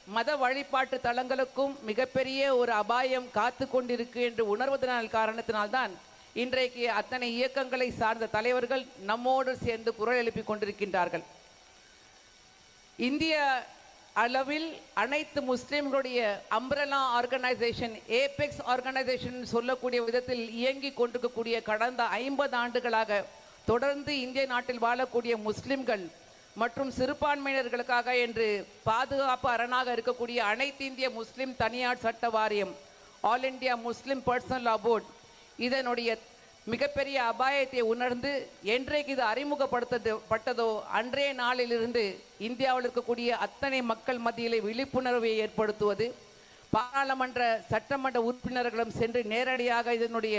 மத வழிபாட்டு தலங்களுக்கும் மிகப்பெரிய ஒரு அபாயம் காத்து கொண்டிருக்கு என்று உணர்வதனால் காரணத்தினால்தான் இன்றைக்கு அத்தனை இயக்கங்களை சார்ந்த தலைவர்கள் நம்மோடு சேர்ந்து குரல் எழுப்பிக் கொண்டிருக்கின்றார்கள். இந்திய அளவில் அனைத்து முஸ்லிம்களுடைய அம்ப்ரெலா ஆர்கனைசேஷன், ஏபெக்ஸ் ஆர்கனைசேஷன் சொல்லக்கூடிய விதத்தில் இயங்கி கொண்டிருக்கக்கூடிய கடந்த 50 ஆண்டுகளாக தொடர்ந்து இந்திய நாட்டில் வாழக்கூடிய முஸ்லிம்கள் மற்றும் சிறுபான்மையினர்களுக்காக என்று பாதுகாப்பு அரணாக இருக்கக்கூடிய அனைத்து இந்திய முஸ்லிம் தனியார் சட்ட வாரியம், All India Muslim Personal Law Board, இதனுடைய மிகப்பெரிய அபாயத்தை உணர்ந்து என்றைக்கு இது அறிமுகப்படுத்தப்பட்டதோ அன்றைய நாளிலிருந்து இந்தியாவில் இருக்கக்கூடிய அத்தனை மக்கள் மத்தியிலே விழிப்புணர்வை ஏற்படுத்துவது, பாராளுமன்ற சட்டமன்ற உறுப்பினர்களும் சென்று நேரடியாக இதனுடைய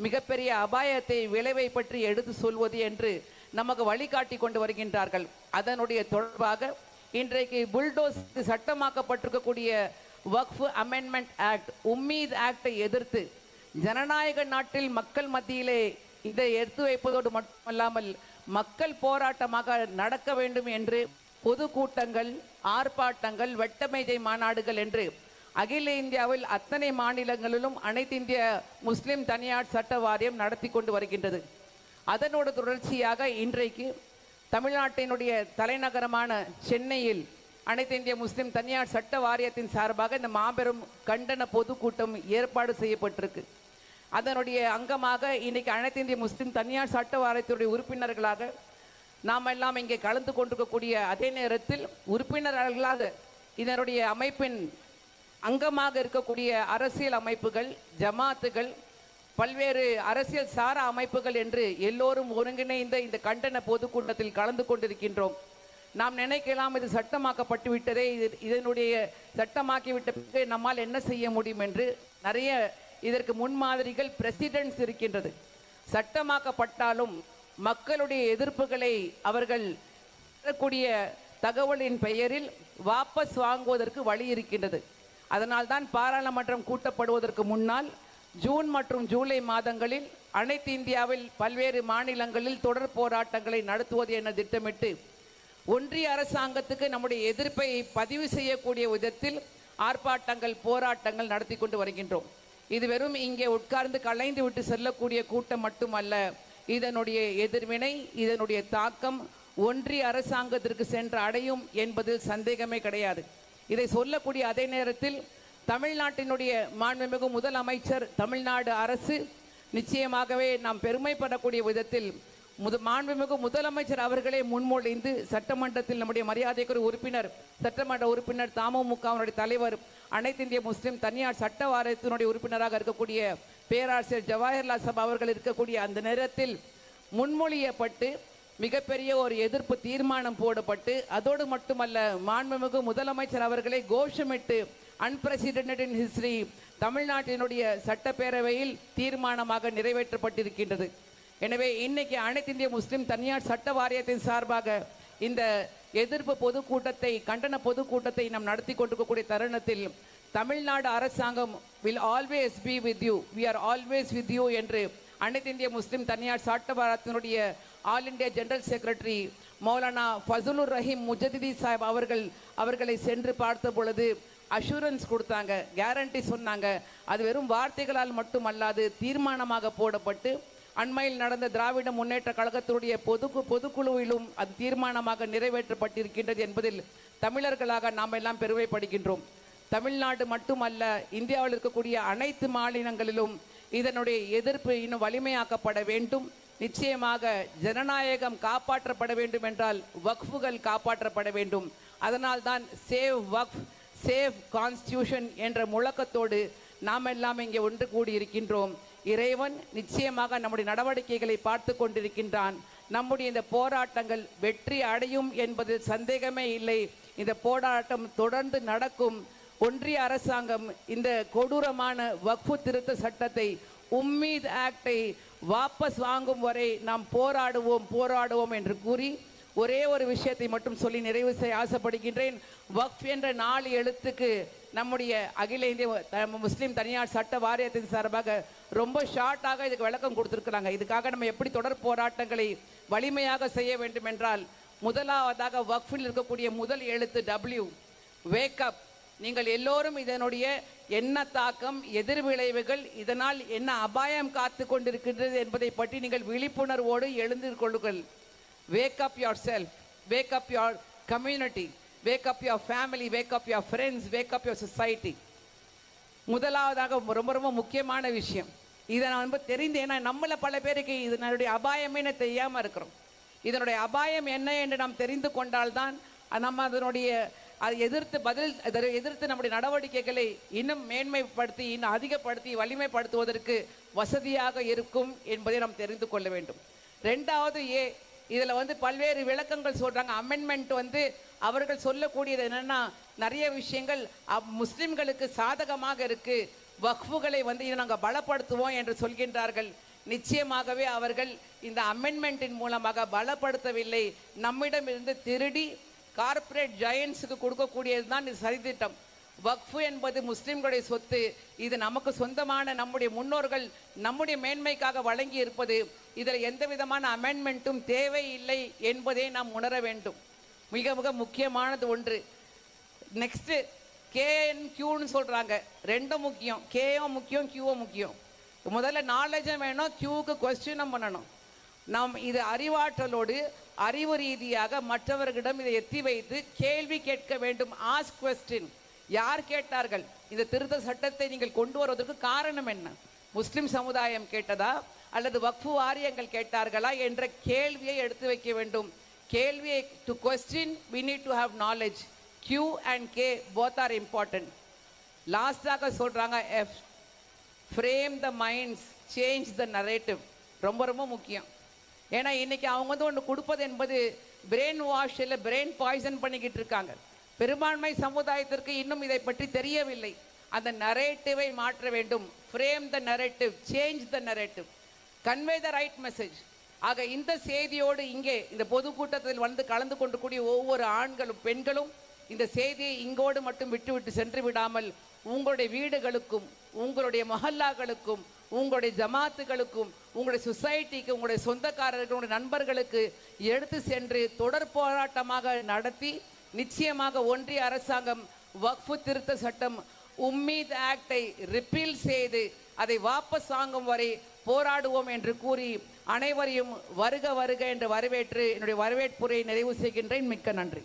மிகப்பெரிய அபாயத்தை விளைவை பற்றி எடுத்து சொல்வது என்று நமக்கு வழிகாட்டி கொண்டு வருகின்றார்கள். அதனுடைய தொடர்பாக இன்றைக்கு புல்டோஸ் சட்டமாக்கப்பட்டிருக்கக்கூடிய வக்ஃப் அமெண்ட்மெண்ட் ஆக்ட், உம்மீத் ஆக்டை எதிர்த்து ஜனநாயக நாட்டில் மக்கள் மத்தியிலே இதை எடுத்து வைப்பதோடு மட்டுமல்லாமல் மக்கள் போராட்டமாக நடக்க வேண்டும் என்று பொதுக்கூட்டங்கள், ஆர்ப்பாட்டங்கள், வெட்டமேஜை மாநாடுகள் என்று அகில இந்தியாவில் அத்தனை மாநிலங்களிலும் அனைத்து இந்திய முஸ்லிம் தனியார் சட்ட வாரியம் நடத்தி கொண்டு வருகின்றது. அதனோட தொடர்ச்சியாக இன்றைக்கு தமிழ்நாட்டினுடைய தலைநகரமான சென்னையில் அனைத்து இந்திய முஸ்லிம் தனியார் சட்ட வாரியத்தின் சார்பாக இந்த மாபெரும் கண்டன பொதுக்கூட்டம் ஏற்பாடு செய்யப்பட்டிருக்கு. அதனுடைய அங்கமாக இன்றைக்கு அனைத்து இந்திய முஸ்லிம் தனியார் சட்ட வாரியத்துடைய உறுப்பினர்களாக நாம் எல்லாம் இங்கே கலந்து கொண்டிருக்கக்கூடிய அதே நேரத்தில் உறுப்பினர்களாக இதனுடைய அமைப்பின் அங்கமாக இருக்கக்கூடிய அரசியல் அமைப்புகள், ஜமாத்துகள், பல்வேறு அரசியல் சாரா அமைப்புகள் என்று எல்லோரும் ஒருங்கிணைந்த இந்த கண்டன பொதுக்கூட்டத்தில் கலந்து கொண்டிருக்கின்றோம். நாம் நினைக்கலாம் இது சட்டமாக்கப்பட்டு விட்டதே, இதனுடைய சட்டமாக்கிவிட்ட பிறகு நம்மால் என்ன செய்ய முடியும் என்று. நிறைய இதற்கு முன்மாதிரிகள், பிரசிடென்ட்ஸ் இருக்கின்றது. சட்டமாக்கப்பட்டாலும் மக்களுடைய எதிர்ப்புகளை அவர்கள் பெறக்கூடிய தகவலின் பெயரில் வாபஸ் வாங்குவதற்கு வழி இருக்கின்றது. அதனால்தான் பாராளுமன்றம் கூட்டப்படுவதற்கு முன்னால் ஜூன் மற்றும் ஜூலை மாதங்களில் அனைத்து இந்தியாவில் பல்வேறு மாநிலங்களில் தொடர் போராட்டங்களை நடத்துவது என திட்டமிட்டு ஒன்றிய அரசாங்கத்துக்கு நம்முடைய எதிர்ப்பை பதிவு செய்யக்கூடிய விதத்தில் ஆர்ப்பாட்டங்கள், போராட்டங்கள் நடத்தி கொண்டு வருகின்றோம். இது வெறும் இங்கே உட்கார்ந்து கலைந்து விட்டு செல்லக்கூடிய கூட்டம் மட்டுமல்ல. இதனுடைய எதிர்வினை, இதனுடைய தாக்கம் ஒன்றிய அரசாங்கத்திற்கு சென்று அடையும் என்பதில் சந்தேகமே கிடையாது. இதை சொல்லக்கூடிய அதே நேரத்தில் தமிழ்நாட்டினுடைய மாண்புமிகு முதலமைச்சர், தமிழ்நாடு அரசு நிச்சயமாகவே நாம் பெருமைப்படக்கூடிய விதத்தில் மாண்புமிகு முதலமைச்சர் அவர்களே முன்மொழிந்து சட்டமன்றத்தில் நம்முடைய மரியாதைக்குரிய உறுப்பினர், சட்டமன்ற உறுப்பினர், தமுமுகவினுடைய தலைவர், அனைத்து இந்திய முஸ்லிம் தனியார் சட்ட வாரியத்தினுடைய உறுப்பினராக இருக்கக்கூடிய பேராசிரியர் ஜவாஹர்லால் சபா அவர்கள் இருக்கக்கூடிய அந்த நேரத்தில் முன்மொழியப்பட்டு மிகப்பெரிய ஒரு எதிர்ப்பு தீர்மானம் போடப்பட்டு, அதோடு மட்டுமல்ல மாண்புமிகு முதலமைச்சர் அவர்களை கோஷமிட்டு அன்பிரசிடென்டட் இன் ஹிஸ்டரி தமிழ்நாட்டினுடைய சட்டப்பேரவையில் தீர்மானமாக நிறைவேற்றப்பட்டிருக்கின்றது. எனவே இன்னைக்கு அனைத்து இந்திய முஸ்லிம் தனியார் சட்ட வாரியத்தின் சார்பாக இந்த எதிர்ப்பு பொதுக்கூட்டத்தை, கண்டன பொதுக்கூட்டத்தை நாம் நடத்தி கொண்டிருக்கக்கூடிய தருணத்தில் தமிழ்நாடு அரசாங்கம் will always be with you, we are always with you என்று அனைத்து இந்திய முஸ்லிம் தனியார் சட்ட வாரியத்தினுடைய all India general secretary Maulana Fazlur Rahim Mujaddidi Sahib அவர்களை சென்று பார்த்த பொழுது அஷூரன்ஸ் கொடுத்தாங்க, கேரண்டி சொன்னாங்க. அது வெறும் வார்த்தைகளால் மட்டுமல்லாது தீர்மானமாக போடப்பட்டு அண்மையில் நடந்த திராவிட முன்னேற்ற கழகத்தினுடைய பொதுக்குழுவிலும் அது தீர்மானமாக நிறைவேற்றப்பட்டிருக்கின்றது என்பதில் தமிழர்களாக நாம் எல்லாம் பெருமைப்படுகின்றோம். தமிழ்நாடு மட்டுமல்ல, இந்தியாவில் இருக்கக்கூடிய அனைத்து மாநிலங்களிலும் இதனுடைய எதிர்ப்பு இன்னும் வலிமையாக்கப்பட வேண்டும். நிச்சயமாக ஜனநாயகம் காப்பாற்றப்பட வேண்டும் என்றால் வக்ஃபுகள் காப்பாற்றப்பட வேண்டும். அதனால்தான் சேவ் வக்ஃப், சேவ் கான்ஸ்டியூஷன் என்ற முழக்கத்தோடு நாம் எல்லாம் இங்கே ஒன்று கூடியிருக்கின்றோம். இறைவன் நிச்சயமாக நம்முடைய நடவடிக்கைகளை பார்த்து கொண்டிருக்கின்றான். நம்முடைய இந்த போராட்டங்கள் வெற்றி அடையும் என்பதில் சந்தேகமே இல்லை. இந்த போராட்டம் தொடர்ந்து நடக்கும். ஒன்றிய அரசாங்கம் இந்த கொடூரமான வக்ஃபு திருத்த சட்டத்தை, உம்மீத் ஆக்டை வாபஸ் வாங்கும் வரை நாம் போராடுவோம் என்று கூறி ஒரே ஒரு விஷயத்தை மட்டும் சொல்லி நிறைவு செய்ய ஆசைப்படுகின்றேன். வக்ஃப் என்ற 4 எழுத்துக்கு நம்முடைய அகில இந்திய முஸ்லீம் தனியார் சட்ட வாரியத்தின் சார்பாக ரொம்ப ஷார்ட்டாக இதுக்கு விளக்கம் கொடுத்துருக்குறாங்க. இதுக்காக நம்ம எப்படி தொடர் போராட்டங்களை வலிமையாக செய்ய வேண்டும் என்றால், முதலாவதாக வக்ஃபில் இருக்கக்கூடிய முதல் எழுத்து W, வேக்கப், நீங்கள் எல்லோரும் இதனுடைய என்ன தாக்கம், எதிர்விளைவுகள், இதனால் என்ன அபாயம் காத்து கொண்டிருக்கின்றது என்பதை பற்றி நீங்கள் விழிப்புணர்வோடு எழுந்து கொள்ளுங்கள். Wake up your self, wake up your community, wake up your family, wake up your friends, wake up your society. முதலாவதாக ரொம்ப ரொம்ப முக்கியமான விஷயம், இதை நான் தெரிந்து, ஏன்னா நம்மள பல பேருக்கு இதனுடைய அபாயமே தெரியாமல் இருக்கிறோம். இதனுடைய அபாயம் என்ன என்று நாம் தெரிந்து கொண்டால்தான் நம்ம அதனுடைய அதை எதிர்த்து நம்முடைய நடவடிக்கைகளை இன்னும் மேன்மைப்படுத்தி, இன்னும் அதிகப்படுத்தி, வலிமைப்படுத்துவதற்கு வசதியாக இருக்கும் என்பதை நாம் தெரிந்து கொள்ள வேண்டும். ரெண்டாவது, இதில் பல்வேறு விளக்கங்கள் சொல்கிறாங்க. அமெண்ட்மெண்ட் அவர்கள் சொல்லக்கூடியது என்னென்னா, நிறைய விஷயங்கள் முஸ்லிம்களுக்கு சாதகமாக இருக்கு, வக்ஃபுகளை நாங்கள் பலப்படுத்துவோம் என்று சொல்கின்றார்கள். நிச்சயமாகவே அவர்கள் இந்த அமெண்ட்மெண்ட்டின் மூலமாக பலப்படுத்தவில்லை, நம்மிடமிருந்து திருடி கார்ப்பரேட் ஜெயன்ஸுக்கு கொடுக்கக்கூடியது தான் இது சதித்திட்டம். வக்ஃபு என்பது முஸ்லிம்களுடைய சொத்து, இது நமக்கு சொந்தமான, நம்முடைய முன்னோர்கள் நம்முடைய மேன்மைக்காக வழங்கி இருப்பது. இதில் எந்த விதமான அமெண்ட்மெண்ட்டும் தேவையில்லை என்பதை நாம் உணர வேண்டும். மிக மிக முக்கியமானது ஒன்று. நெக்ஸ்ட்டு KNQன்னு சொல்கிறாங்க. ரெண்டும் முக்கியம், கேவும் முக்கியம், கியூவும் முக்கியம். முதல்ல நாலேஜும் வேணும், கியூவுக்கு கொஸ்டினும் பண்ணணும். நாம் இது அறிவாற்றலோடு அறிவு ரீதியாக மற்றவர்களிடம் இதை எத்தி வைத்து கேள்வி கேட்க வேண்டும். Ask question. யார் கேட்டார்கள்? இந்த திருத்த சட்டத்தை நீங்கள் கொண்டு வருவதற்கு காரணம் என்ன? முஸ்லிம் சமுதாயம் கேட்டதா அல்லது வக்ஃபு வாரியங்கள் கேட்டார்களா என்ற கேள்வியை எடுத்து வைக்க வேண்டும். கேள்வியை to question we need to have knowledge. Q and K both are important. லாஸ்டாக சொல்றாங்க F, frame the minds, change the narrative. ரொம்ப ரொம்ப முக்கியம். ஏன்னா இன்னைக்கு அவங்க ஒன்று கொடுப்பது என்பது பிரெயின் வாஷ் இல்லை, பிரெயின் பாய்சன் பண்ணிக்கிட்டு இருக்காங்க. பெரும்பான்மை சமுதாயத்திற்கு இன்னும் இதை பற்றி தெரியவில்லை. அந்த நரேட்டிவை மாற்ற வேண்டும். Frame the narrative, change the narrative, convey the right message. ஆக இந்த செய்தியோடு இங்கே இந்த பொதுக்கூட்டத்தில் கலந்து கொண்டிருக்கூடிய ஒவ்வொரு ஆண்களும் பெண்களும் இந்த செய்தியை இங்கோடு மட்டும் விட்டுவிட்டு சென்று விடாமல் உங்களுடைய வீடுகளுக்கும், உங்களுடைய மஹல்லாக்களுக்கும், உங்களுடைய ஜமாத்துகளுக்கும், உங்களுடைய சொசைட்டிக்கு, உங்களுடைய சொந்தக்காரர்கள், உங்களுடைய நண்பர்களுக்கு எடுத்து சென்று தொடர் போராட்டமாக நடத்தி நிச்சயமாக ஒன்றிய அரசாங்கம் வக்ஃபு திருத்த சட்டம் உம்மீத் ஆக்டை ரிப்பீல் செய்து அதை வாபஸ் வாங்கும் வரை போராடுவோம் என்று கூறி அனைவரையும் வருக வருக என்று வரவேற்று என்னுடைய வரவேற்புரையை நிறைவு செய்கின்றேன். மிக்க நன்றி.